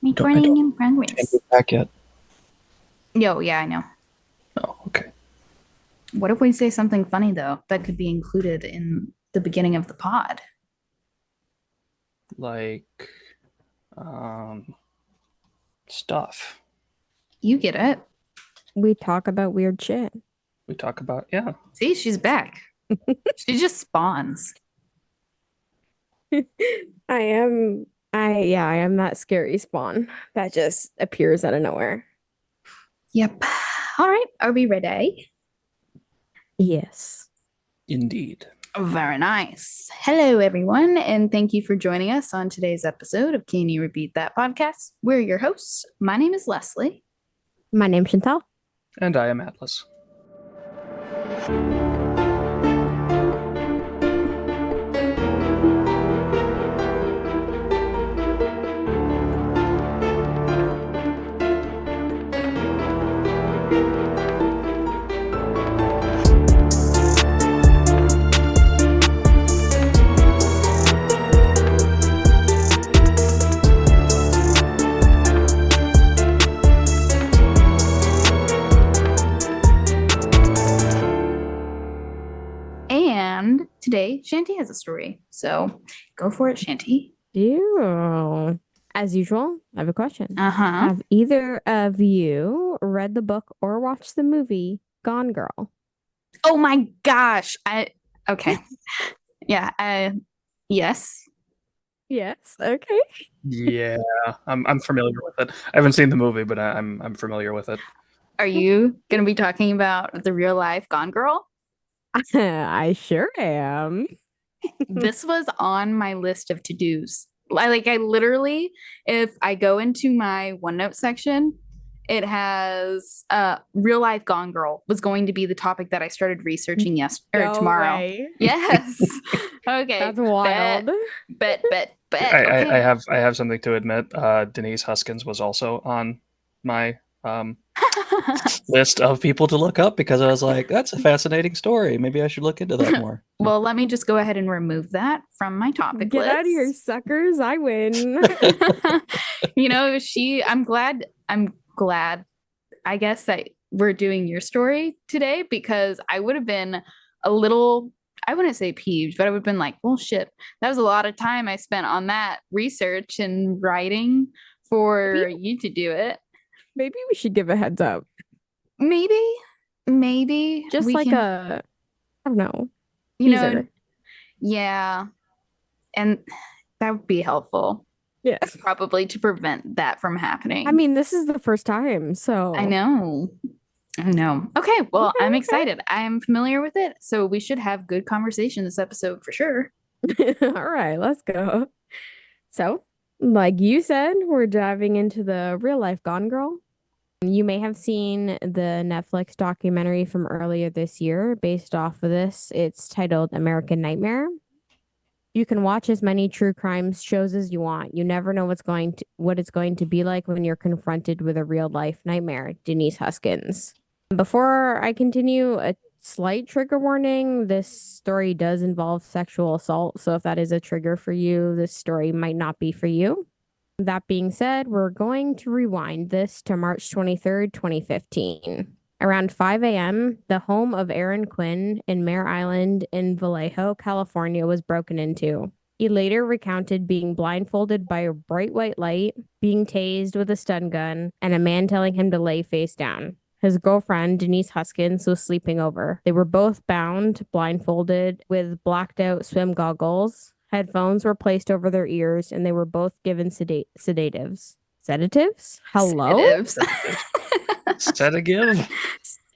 I Recording don't in can't go progress. back yet. Yo, yeah, I know. Oh, okay. What if we say something funny though that could be included in the beginning of the pod? Like um stuff. You get it. We talk about weird shit. We talk about yeah. See, she's back. She just spawns. I am that scary spawn that just appears out of nowhere. Yep. All right. Are we ready? Yes. Indeed. Very nice. Hello, everyone, and thank you for joining us on today's episode of Can You Repeat That podcast? We're your hosts. My name is Leslie. My name's Chantelle. And I am Atlas. And today, Shanty has a story. So go for it, Shanty. Ew. As usual, I have a question. Uh-huh. Have either of you read the book or watched the movie Gone Girl? Oh my gosh. Okay. Yeah, yes. Yes. Okay. Yeah, I'm familiar with it. I haven't seen the movie, but I'm familiar with it. Are you going to be talking about the real life Gone Girl? I sure am. This was on my list of to-dos. I literally, if I go into my OneNote section, it has real life Gone Girl was going to be the topic that I started researching yesterday or No tomorrow. way. Yes. Okay. That's wild. Bet. I Okay. have something to admit. Denise Haskins was also on my list of people to look up because I was like, that's a fascinating story. Maybe I should look into that more. Well, let me just go ahead and remove that from my topic Get out of here, list. suckers. I win. I'm glad, I guess, that we're doing your story today because I would have been a little, I wouldn't say peeved, but I would have been like, well, shit, that was a lot of time I spent on that research and writing for Maybe, you to do it. maybe we should give a heads up. Maybe Just we like can, I don't know, you know, teaser. yeah, and that would be helpful. Yes. Probably to prevent that from happening. I mean, this is the first time, I so know. I know. Okay, well, I'm okay, excited. I'm familiar with it, so we should have good conversation this episode for sure. okay. All right, let's go. So, like you said, we're diving into the real life Gone Girl. You may have seen the Netflix documentary from earlier this year based off of this. It's titled American Nightmare. You can watch as many true crimes shows as you want. You never know what it's going to be like when you're confronted with a real life nightmare. Denise Haskins. Before I continue, a slight trigger warning. This story does involve sexual assault, so if that is a trigger for you, this story might not be for you. That being said, we're going to rewind this to March 23rd, 2015. Around 5 a.m., the home of Aaron Quinn in Mare Island in Vallejo, California, was broken into. He later recounted being blindfolded by a bright white light, being tased with a stun gun, and a man telling him to lay face down. His girlfriend, Denise Haskins, was sleeping over. They were both bound, blindfolded, with blacked out swim goggles. Headphones were placed over their ears, and they were both given sedatives. Sedatives? Hello? Sedatives. Sedative?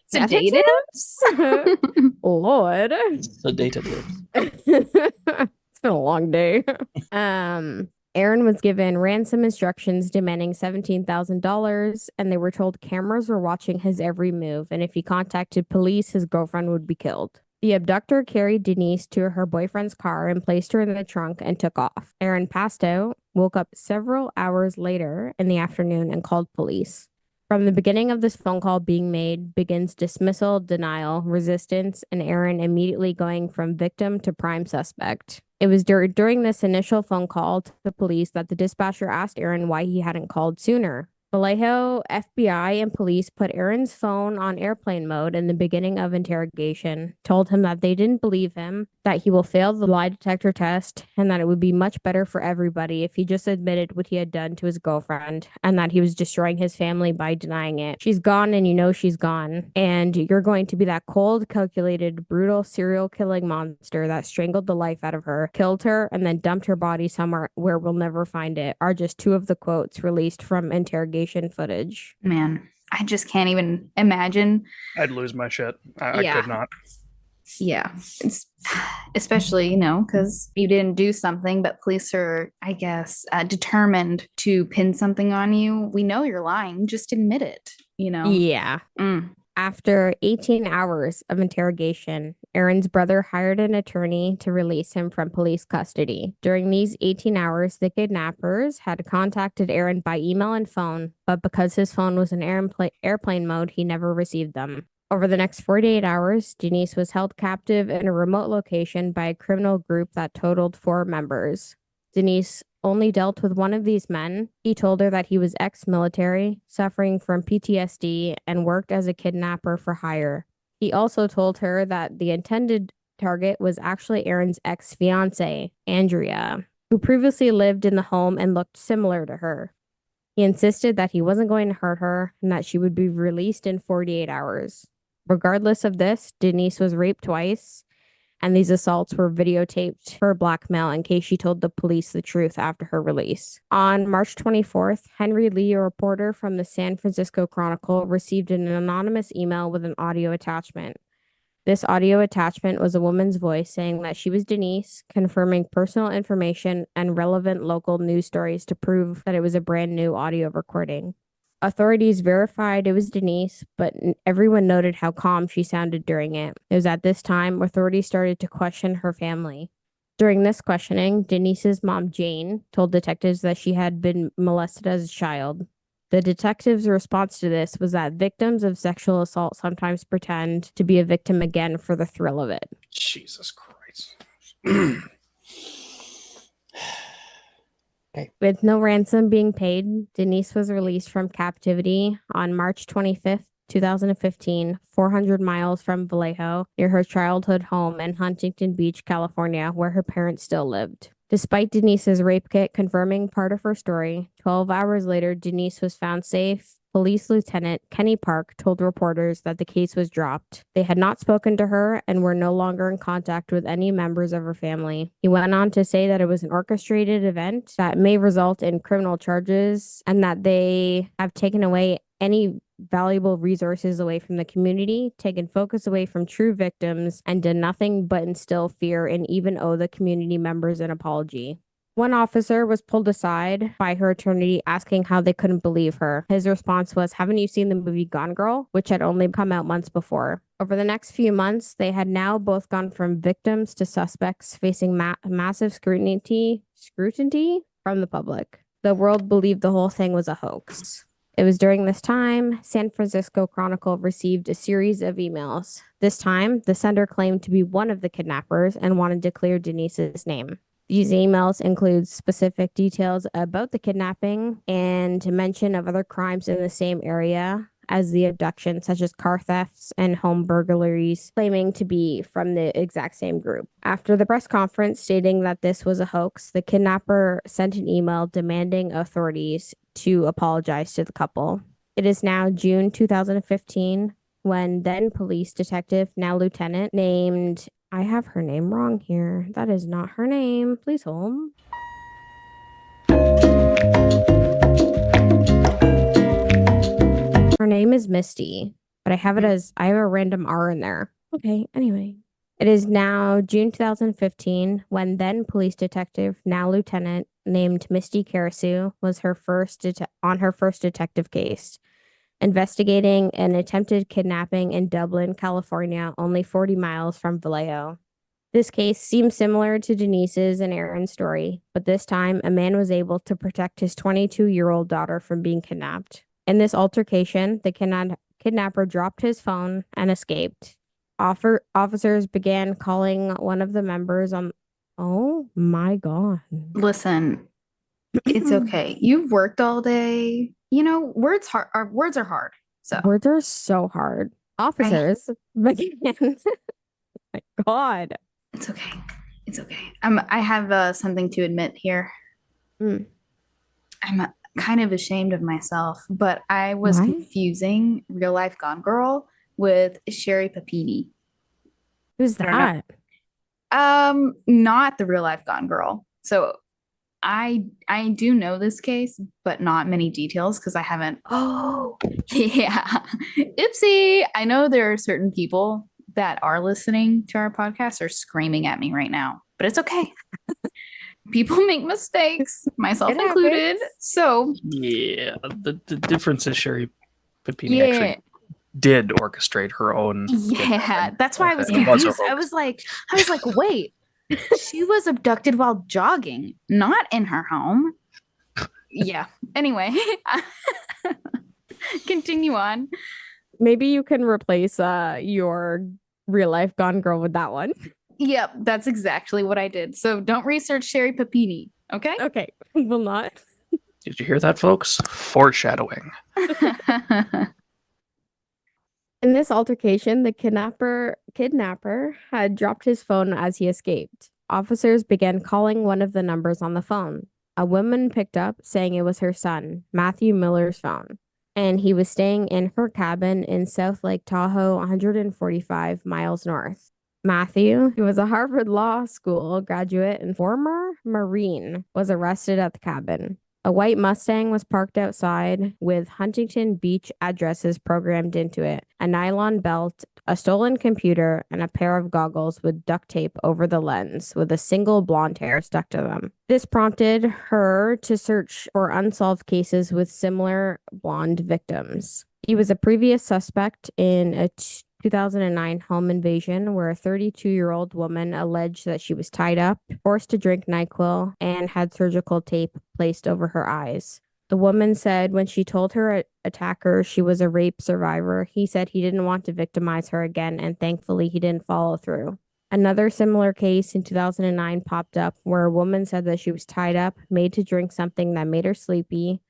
Sedatives? Sedatives? Lord. Sedative. It's been a long day. Aaron was given ransom instructions demanding $17,000, and they were told cameras were watching his every move, and if he contacted police, his girlfriend would be killed. The abductor carried Denise to her boyfriend's car and placed her in the trunk and took off. Aaron passed out, woke up several hours later in the afternoon, and called police. From the beginning of this phone call being made begins dismissal, denial, resistance, and Aaron immediately going from victim to prime suspect. It was during this initial phone call to the police that the dispatcher asked Aaron why he hadn't called sooner. Vallejo FBI and police put Aaron's phone on airplane mode in the beginning of interrogation, told him that they didn't believe him, that he will fail the lie detector test, and that it would be much better for everybody if he just admitted what he had done to his girlfriend, and that he was destroying his family by denying it. She's gone and you know she's gone, and you're going to be that cold, calculated, brutal serial killing monster that strangled the life out of her, killed her, and then dumped her body somewhere where we'll never find it, are just two of the quotes released from interrogation footage. Man, I just can't even imagine. I'd lose my shit. I Yeah. could not. Yeah, it's especially, because you didn't do something, but police are, I guess, determined to pin something on you. We know you're lying, just admit it, Yeah. Mm. After 18 hours of interrogation, Aaron's brother hired an attorney to release him from police custody. During these 18 hours, the kidnappers had contacted Aaron by email and phone, but because his phone was in airplane mode, he never received them. Over the next 48 hours, Denise was held captive in a remote location by a criminal group that totaled 4 members. Denise only dealt with one of these men. He told her that he was ex-military, suffering from PTSD, and worked as a kidnapper for hire. He also told her that the intended target was actually Aaron's ex-fiancée, Andrea, who previously lived in the home and looked similar to her. He insisted that he wasn't going to hurt her and that she would be released in 48 hours. Regardless of this, Denise was raped twice, and these assaults were videotaped for blackmail in case she told the police the truth after her release. On March 24th, Henry Lee, a reporter from the San Francisco Chronicle, received an anonymous email with an audio attachment. This audio attachment was a woman's voice saying that she was Denise, confirming personal information and relevant local news stories to prove that it was a brand new audio recording. Authorities verified it was Denise, but everyone noted how calm she sounded during it. It was at this time authorities started to question her family. During this questioning, Denise's mom, Jane, told detectives that she had been molested as a child. The detective's response to this was that victims of sexual assault sometimes pretend to be a victim again for the thrill of it. Jesus Christ. Okay. With no ransom being paid, Denise was released from captivity on March 25th, 2015, 400 miles from Vallejo, near her childhood home in Huntington Beach, California, where her parents still lived. Despite Denise's rape kit confirming part of her story, 12 hours later, Denise was found safe. Police Lieutenant Kenny Park told reporters that the case was dropped. They had not spoken to her and were no longer in contact with any members of her family. He went on to say that it was an orchestrated event that may result in criminal charges and that they have taken away any valuable resources away from the community, taken focus away from true victims, and done nothing but instill fear and even owe the community members an apology. One officer was pulled aside by her attorney asking how they couldn't believe her. His response was, "Haven't you seen the movie Gone Girl?" which had only come out months before. Over the next few months, they had now both gone from victims to suspects facing massive scrutiny from the public. The world believed the whole thing was a hoax. It was during this time, San Francisco Chronicle received a series of emails. This time, the sender claimed to be one of the kidnappers and wanted to clear Denise's name. These emails include specific details about the kidnapping and mention of other crimes in the same area as the abduction, such as car thefts and home burglaries, claiming to be from the exact same group. After the press conference stating that this was a hoax, the kidnapper sent an email demanding authorities to apologize to the couple. It is now June 2015 when then police detective, now lieutenant, named, I have her name wrong here. That is not her name. Please hold. Her name is Misty, but I have a random R in there. Okay, anyway. It is now June 2015 when then police detective, now lieutenant, named Misty Karasu was on her first detective case, investigating an attempted kidnapping in Dublin, California, only 40 miles from Vallejo. This case seems similar to Denise's and Aaron's story, but this time a man was able to protect his 22-year-old daughter from being kidnapped. In this altercation, the kidnapper dropped his phone and escaped. Officers began calling one of the members on Oh my God. Listen, it's okay. You've worked all day. You know, words are hard. So Words are so hard. I Officers, again. My God. it's okay. It's okay. I have something to admit here. Mm. I'm kind of ashamed of myself, but I was Why? confusing Real Life Gone Girl with Sherry Papini. Who's I don't know. that? Not the Real Life Gone Girl. So I do know this case, but not many details because I haven't. Oh, yeah. Oopsie. I know there are certain people that are listening to our podcast are screaming at me right now, but it's okay. People make mistakes, myself It happens. included. So, Yeah, the difference is Sherry Papini yeah. actually did orchestrate her own Yeah, kidnapping. that's why I was It was a confused. hoax. I was like, wait, she was abducted while jogging, not in her home. Yeah. Anyway, continue on. Maybe you can replace your real life Gone Girl with that one. Yep, that's exactly what I did. So don't research Sherry Papini, okay? Okay, will not. Did you hear that, folks? Foreshadowing. In this altercation, the kidnapper had dropped his phone as he escaped. Officers began calling one of the numbers on the phone. A woman picked up saying it was her son, Matthew Miller's phone, and he was staying in her cabin in South Lake Tahoe, 145 miles north. Matthew, who was a Harvard Law School graduate and former Marine, was arrested at the cabin. A white Mustang was parked outside with Huntington Beach addresses programmed into it, a nylon belt, a stolen computer, and a pair of goggles with duct tape over the lens with a single blonde hair stuck to them. This prompted her to search for unsolved cases with similar blonde victims. He was a previous suspect in a 2009 home invasion where a 32-year-old woman alleged that she was tied up, forced to drink NyQuil, and had surgical tape placed over her eyes. The woman said when she told her attacker she was a rape survivor, he said he didn't want to victimize her again, and thankfully he didn't follow through. Another similar case in 2009 popped up where a woman said that she was tied up, made to drink something that made her sleepy,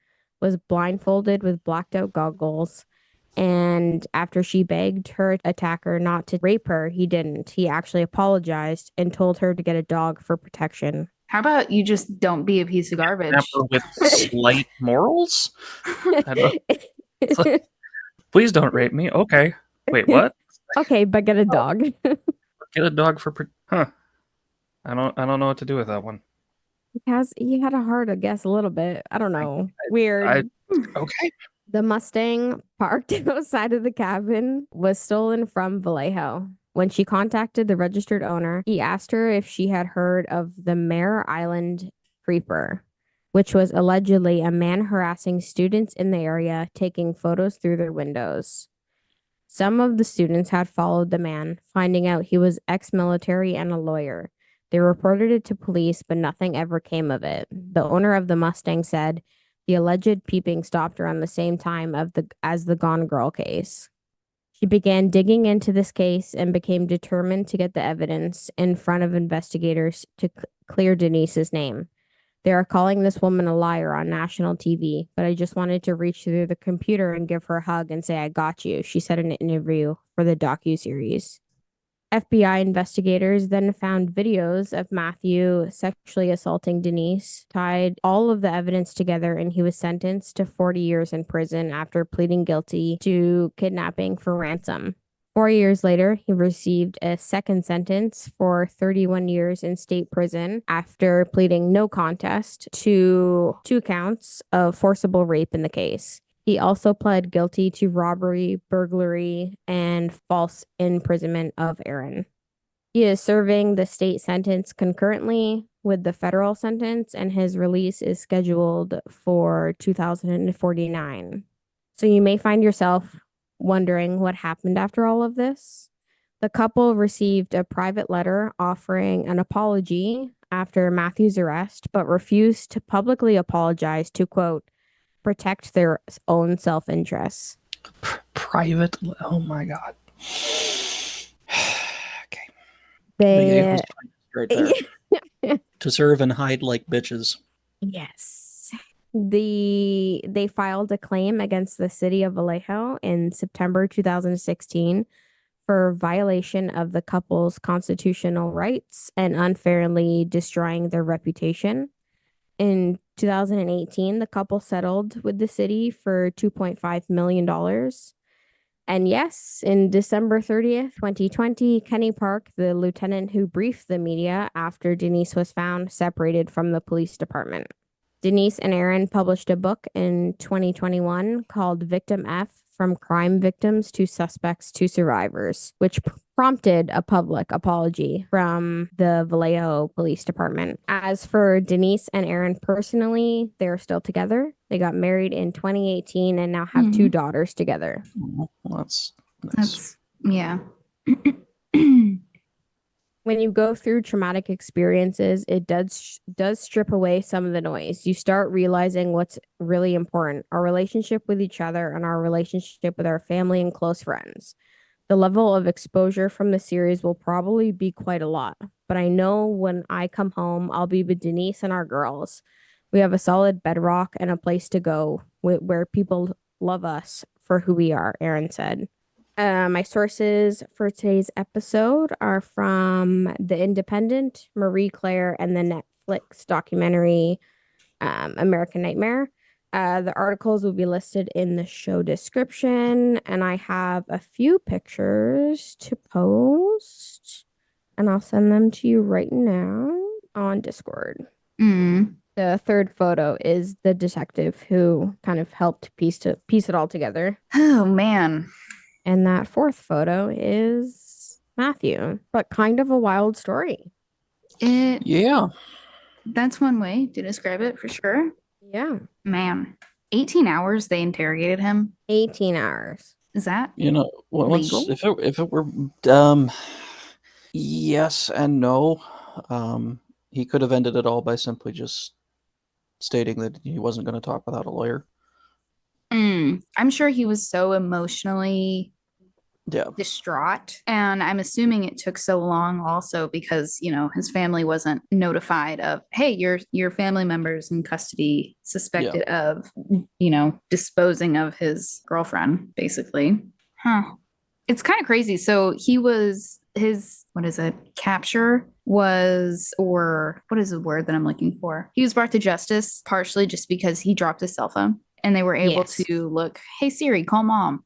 was blindfolded with blacked out goggles, and after she begged her attacker not to rape her, he didn't. He actually apologized and told her to get a dog for protection. How about you just don't be a piece of garbage? Kidnapper with slight morals? I don't, please don't rape me. Okay. Wait, what? Okay, but get a dog. Get a dog for huh. I don't know what to do with that one. He had a heart, I guess, a little bit. I don't know. I Weird. okay. The Mustang parked outside of the cabin was stolen from Vallejo. When she contacted the registered owner, he asked her if she had heard of the Mare Island Creeper, which was allegedly a man harassing students in the area, taking photos through their windows. Some of the students had followed the man, finding out he was ex-military and a lawyer. They reported it to police, but nothing ever came of it. The owner of the Mustang said the alleged peeping stopped around the same time as the Gone Girl case. She began digging into this case and became determined to get the evidence in front of investigators to clear Denise's name. They are calling this woman a liar on national TV, but I just wanted to reach through the computer and give her a hug and say, I got you, she said in an interview for the docuseries. FBI investigators then found videos of Matthew sexually assaulting Denise, tied all of the evidence together, and he was sentenced to 40 years in prison after pleading guilty to kidnapping for ransom. 4 years later, he received a second sentence for 31 years in state prison after pleading no contest to 2 counts of forcible rape in the case. He also pled guilty to robbery, burglary, and false imprisonment of Aaron. He is serving the state sentence concurrently with the federal sentence, and his release is scheduled for 2049. So you may find yourself wondering what happened after all of this. The couple received a private letter offering an apology after Matthew's arrest, but refused to publicly apologize to, quote, protect their own self-interests. Private. Oh my god. Okay. They right there. To serve and hide like bitches. Yes. They filed a claim against the city of Vallejo in September 2016 for violation of the couple's constitutional rights and unfairly destroying their reputation. In 2018, the couple settled with the city for $2.5 million. And yes, in December 30th, 2020, Kenny Park, the lieutenant who briefed the media after Denise was found, separated from the police department. Denise and Aaron published a book in 2021 called Victim F: From Crime Victims to Suspects to Survivors, which prompted a public apology from the Vallejo Police Department. As for Denise and Aaron personally, they're still together. They got married in 2018 and now have two daughters together. Well, that's nice. Yeah. When you go through traumatic experiences, it does strip away some of the noise. You start realizing what's really important: our relationship with each other and our relationship with our family and close friends. The level of exposure from the series will probably be quite a lot, but I know when I come home, I'll be with Denise and our girls. We have a solid bedrock and a place to go where people love us for who we are, Aaron said. My sources for today's episode are from The Independent, Marie Claire, and the Netflix documentary American Nightmare. The articles will be listed in the show description, and I have a few pictures to post, and I'll send them to you right now on Discord. The third photo is the detective who kind of helped piece it all together. Oh, man. And that fourth photo is Matthew, but kind of a wild story. Yeah. That's one way to describe it for sure. Yeah. Man, 18 hours they interrogated him. 18 hours. Is that Once legal? if it were yes and no. He could have ended it all by simply just stating that he wasn't going to talk without a lawyer. I'm sure he was so emotionally distraught, and I'm assuming it took so long also because his family wasn't notified of, hey, your family members in custody suspected of disposing of his girlfriend, basically. It's kind of crazy. So he was his capture was, or what is the word that I'm looking for? He was brought to justice partially just because he dropped his cell phone and they were able to look, hey Siri, call mom,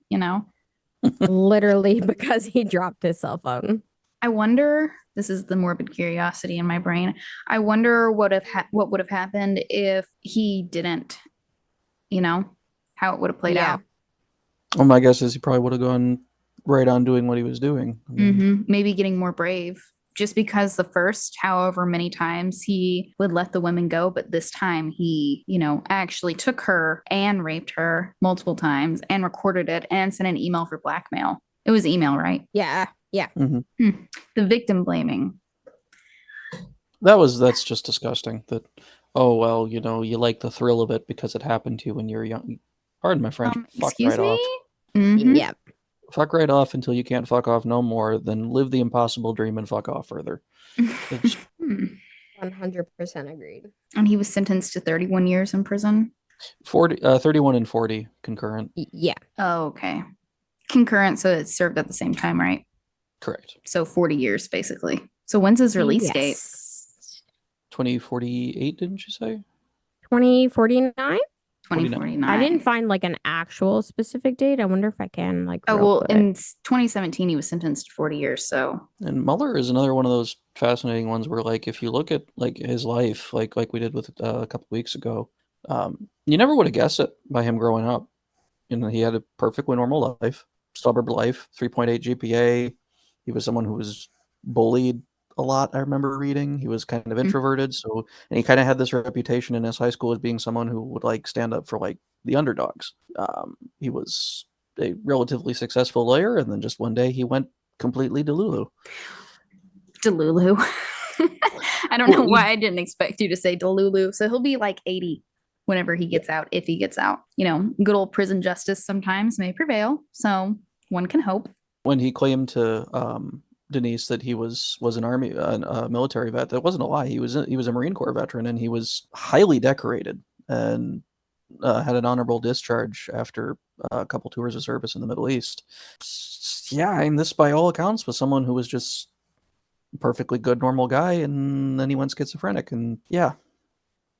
Literally because he dropped his cell phone. I wonder, this is the morbid curiosity in my brain. I wonder what would have happened if he didn't, how it would have played out. Well, my guess is he probably would have gone right on doing what he was doing. Maybe getting more brave. Just because the first, however many times he would let the women go, but this time he, actually took her and raped her multiple times and recorded it and sent an email for blackmail. It was email, right? Yeah. The victim blaming. That's just disgusting. That, oh well, you like the thrill of it because it happened to you when you were young. Pardon my French. Fuck excuse right me? off. Yeah. Fuck right off until you can't fuck off no more. Then live the impossible dream and fuck off further. 100% agreed. And he was sentenced to 31 years in prison. 31 and 40 concurrent. Yeah. Oh, okay. Concurrent, so it's served at the same time, right? Correct. So 40 years, basically. So when's his release date? 2048, didn't you say? 2049? 2049. I didn't find an actual specific date. I wonder if I can in 2017 he was sentenced to 40 years. So, and Mueller is another one of those fascinating ones where if you look at his life, like we did with a couple weeks ago, you never would have guessed it by him growing up. He had a perfectly normal life, suburb life, 3.8 GPA. He was someone who was bullied a lot. I remember reading he was kind of introverted, and he kind of had this reputation in his high school as being someone who would stand up for the underdogs. He was a relatively successful lawyer, and then just one day he went completely delulu. I don't know why I didn't expect you to say delulu. So he'll be 80 whenever he gets out, if he gets out. Good old prison justice sometimes may prevail, so one can hope. When he claimed to Denise that he was an army a military vet. That wasn't a lie. He was a Marine Corps veteran, and he was highly decorated and had an honorable discharge after a couple tours of service in the Middle East. Yeah, I mean, this by all accounts was someone who was just a perfectly good, normal guy, and then he went schizophrenic, and yeah,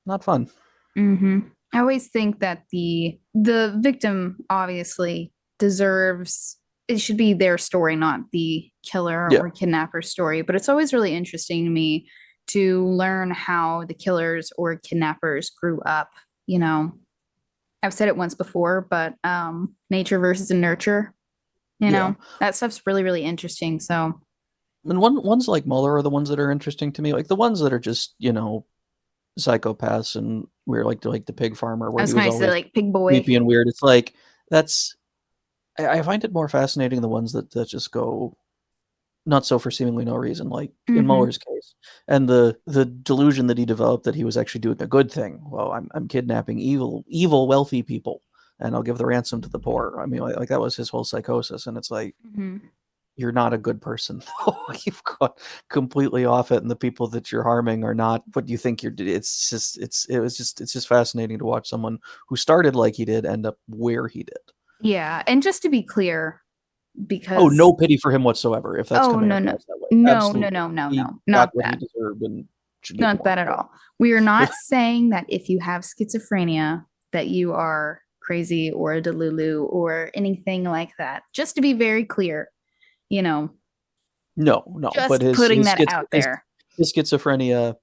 not fun. I always think that the victim obviously deserves, it should be their story, not the killer Yeah. or kidnapper story. But it's always really interesting to me to learn how the killers or kidnappers grew up. You know, I've said it once before, but nature versus nurture, you Yeah. know, that stuff's really, really interesting. So And ones like Mueller are the ones that are interesting to me. Like the ones that are just, psychopaths, and we're like the pig farmer I where was he was going to say, always like, Pig Boy. creepy and weird. It's like that's I find it more fascinating the ones that just go not so for seemingly no reason, like in Mhm. Mueller's case, and the delusion that he developed that he was actually doing a good thing. Well, I'm kidnapping evil wealthy people, and I'll give the ransom to the poor. I mean, like that was his whole psychosis, and it's like Mhm. you're not a good person. You've gone completely off it, and the people that you're harming are not what you think you're. It's just fascinating to watch someone who started like he did end up where he did. Yeah. And just to be clear, Oh, because no pity for him whatsoever, if that's oh coming no across that way. no no Absolutely. no no He no got not what he that, deserved and should get not more. that at all. We are not saying that if you have schizophrenia that you are crazy or a delulu or anything like that. Just to be very clear, you know, No, but just putting that out there. his schizophrenia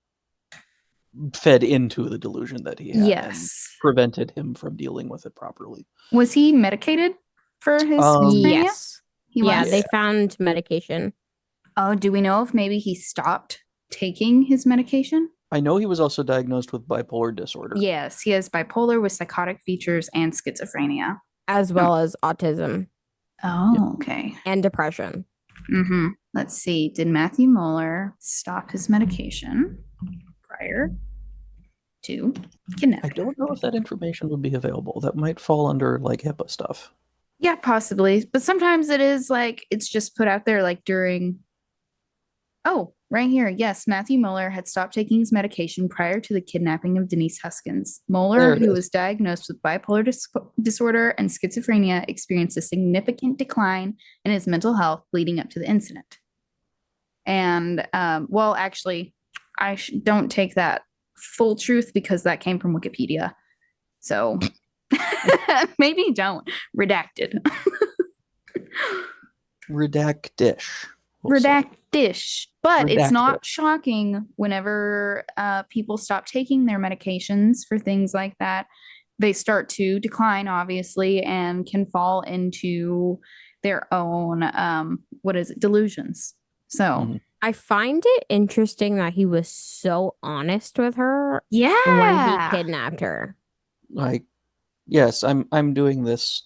fed into the delusion that he had and Yes. prevented him from dealing with it properly. Was he medicated for his schizophrenia? Yes. He Yeah, was. they found medication. Oh, do we know if maybe he stopped taking his medication? I know he was also diagnosed with bipolar disorder. Yes, he has bipolar with psychotic features and schizophrenia. As well as autism Oh, okay. and depression. Let's see. Did Matthew Mueller stop his medication prior to I kidnapping? don't know if that information would be available. That might fall under like HIPAA stuff. Yeah, possibly. But sometimes it is like it's just put out there like during. Oh, right here. Yes, Matthew Mueller had stopped taking his medication prior to the kidnapping of Denise Haskins. Mueller, There it who is. was diagnosed with bipolar disorder and schizophrenia, experienced a significant decline in his mental health leading up to the incident. And, well, actually, I don't take that full truth because that came from Wikipedia. So maybe don't. Redacted. Redactish. We'll say. Redactish. But it's Redacted. not shocking whenever people stop taking their medications for things like that. They start to decline, obviously, and can fall into their own, delusions. So, Mhm. I find it interesting that he was so honest with her when he yeah. kidnapped her. Like, yes, I'm doing this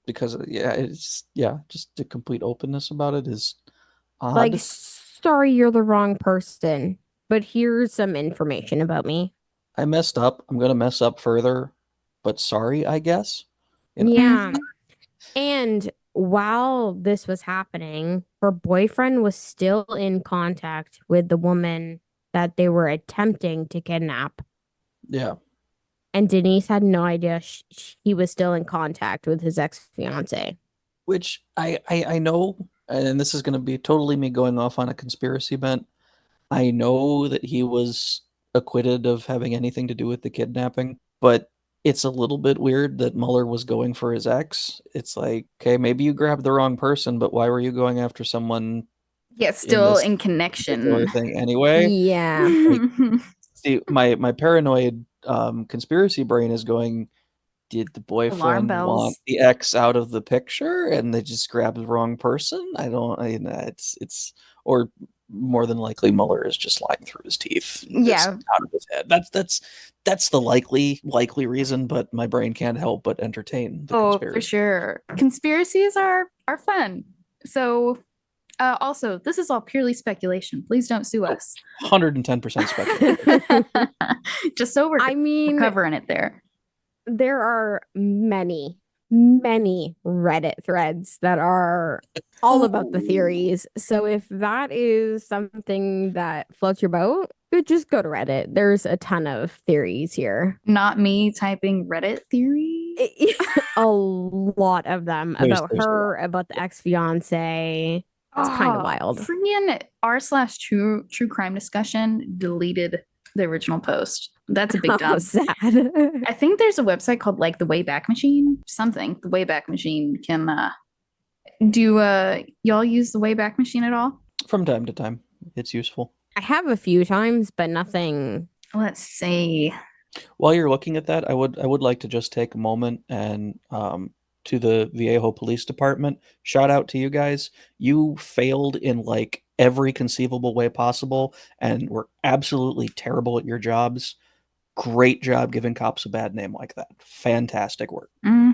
because just the complete openness about it is odd. Like, sorry, you're the wrong person, but here's some information about me. I messed up. I'm gonna mess up further, but sorry, I guess. Yeah. Mhm. And while this was happening, her boyfriend was still in contact with the woman that they were attempting to kidnap. Yeah. And Denise had no idea he was still in contact with his ex-fiance. Which I know, and this is gonna be totally me going off on a conspiracy bent. I know that he was acquitted of having anything to do with the kidnapping, but it's a little bit weird that Mueller was going for his ex. It's like, okay, maybe you grabbed the wrong person, but why were you going after someone Yeah, in still this in particular connection. thing anyway? Yeah. Like, see, my paranoid conspiracy brain is going, did the Alarm boyfriend want bells. the ex out of the picture and they just grabbed the wrong person? It's or more than likely Mueller is just lying through his teeth. It's Yeah. out of his head. That's the likely reason, but my brain can't help but entertain the Oh, for conspiracy. sure. Conspiracies are fun. So, also, this is all purely speculation. Please don't sue us. 110% speculation. Just so we're I mean, covering it there. there are many many Reddit threads that are all about the Ooh. theories. So if that is something that floats your boat, just go to Reddit. There's a ton of theories here. Not me typing Reddit theory. A lot of them There's about a lot. her, about the ex-fiance. It's kind of wild. Freaking r/true crime discussion deleted the original post. That's a big How dump. sad. I think there's a website called like the Wayback Machine, something. The Wayback Machine can do y'all use the Wayback Machine at all? From time to time, it's useful. I have a few times, but nothing. Let's see. While you're looking at that, I would like to just take a moment and to the Viejo Police Department, shout out to you guys. You failed in like every conceivable way possible and were absolutely terrible at your jobs. Great job giving cops a bad name like that. Fantastic work.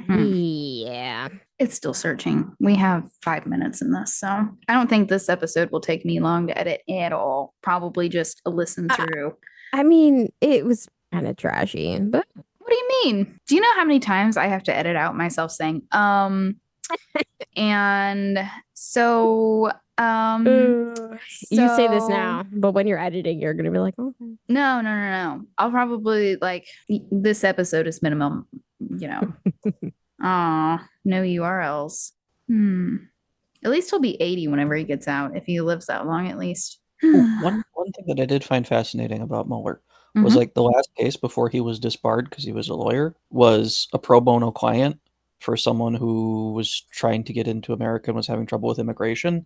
Yeah. It's still searching. We have 5 minutes in this, so I don't think this episode will take me long to edit at all. Probably just a listen through. I mean, it was kind of trashy, but What do you mean? Do you know how many times I have to edit out myself saying and so you say this so- now, but when you're editing, you're gonna be like, oh, No. I'll probably like this episode is minimum, no URLs. At least he'll be 80 whenever he gets out, if he lives that long at least. Ooh, one thing that I did find fascinating about Mueller was like the last case before he was disbarred because he was a lawyer was a pro bono client for someone who was trying to get into America and was having trouble with immigration.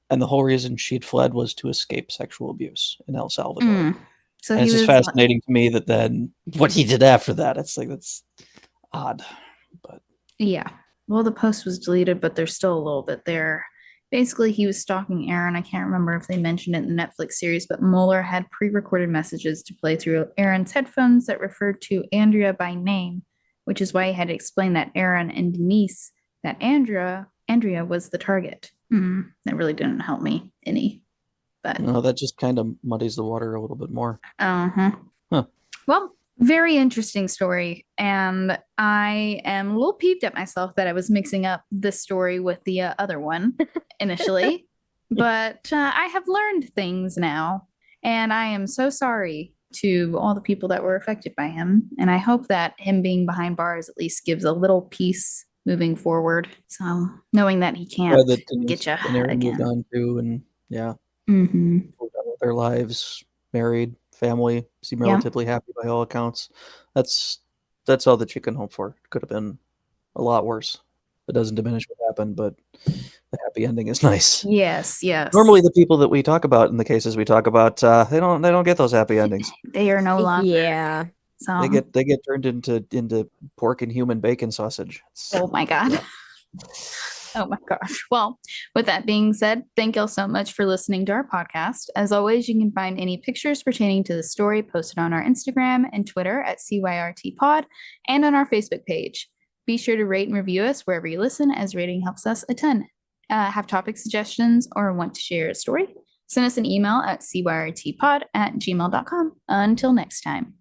And the whole reason she'd fled was to escape sexual abuse in El Salvador. So And he it's just was fascinating to me that then what he did after that, it's like that's odd. But yeah. Well, the post was deleted, but there's still a little bit there. Basically, he was stalking Aaron. I can't remember if they mentioned it in the Netflix series, but Mueller had pre-recorded messages to play through Aaron's headphones that referred to Andrea by name, which is why he had to explain that Aaron and Denise, that Andrea was the target. That really didn't help me any. But no, that just kind of muddies the water a little bit more. Huh. Well, very interesting story. And I am a little peeved at myself that I was mixing up this story with the other one initially. But I have learned things now. And I am so sorry to all the people that were affected by him. And I hope that him being behind bars at least gives a little peace moving forward. So knowing that he can't get you And Aaron moved again. on too, and yeah, Mm-hmm. moved on with their lives, married, family, seem Yeah. relatively happy by all accounts. That's all that you can hope for. Could have been a lot worse. It doesn't diminish what happened, but the happy ending is nice. Yes. Normally, the people that we talk about in the cases we talk about, they don't get those happy endings. They are no longer. yeah. So They get turned into pork and human bacon sausage. oh my God. Oh my gosh. Well, with that being said, thank y'all so much for listening to our podcast. As always, you can find any pictures pertaining to the story posted on our Instagram and Twitter at CYRTpod and on our Facebook page. Be sure to rate and review us wherever you listen, as rating helps us a ton. Have topic suggestions or want to share a story? Send us an email at cyrtpod@gmail.com. Until next time.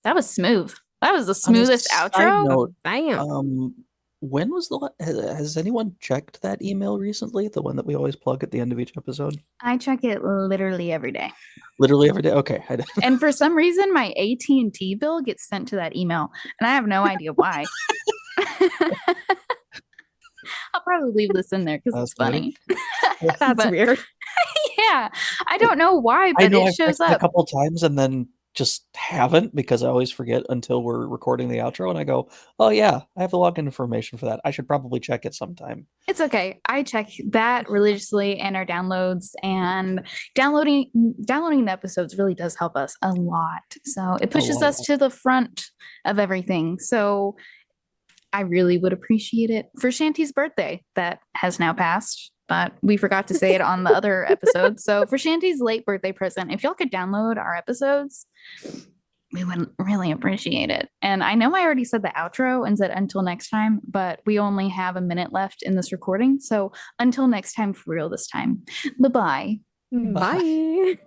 That was smooth. That was the smoothest outro. Side note, Damn. when was has anyone checked that email recently? The one that we always plug at the end of each episode? I check it literally every day. Literally every day? Okay. And for some reason, my AT&T bill gets sent to that email, and I have no idea why. I'll probably leave this in there because it's funny. That's But- weird. Yeah, I don't know why, I but know it I've shows checked it a up. couple times and then just haven't because I always forget until we're recording the outro and I go, oh yeah, I have the login information for that. I should probably check it sometime. It's okay. I check that religiously and our downloads, and downloading the episodes really does help us a lot. So it pushes lot. us to the front of everything. So I really would appreciate it for Shanty's birthday that has now passed, but we forgot to say it on the other episode. So for Shanty's late birthday present, if y'all could download our episodes, we would really appreciate it. And I know I already said the outro and said until next time, but we only have a minute left in this recording. So until next time, for real this time. Bye-bye. Bye.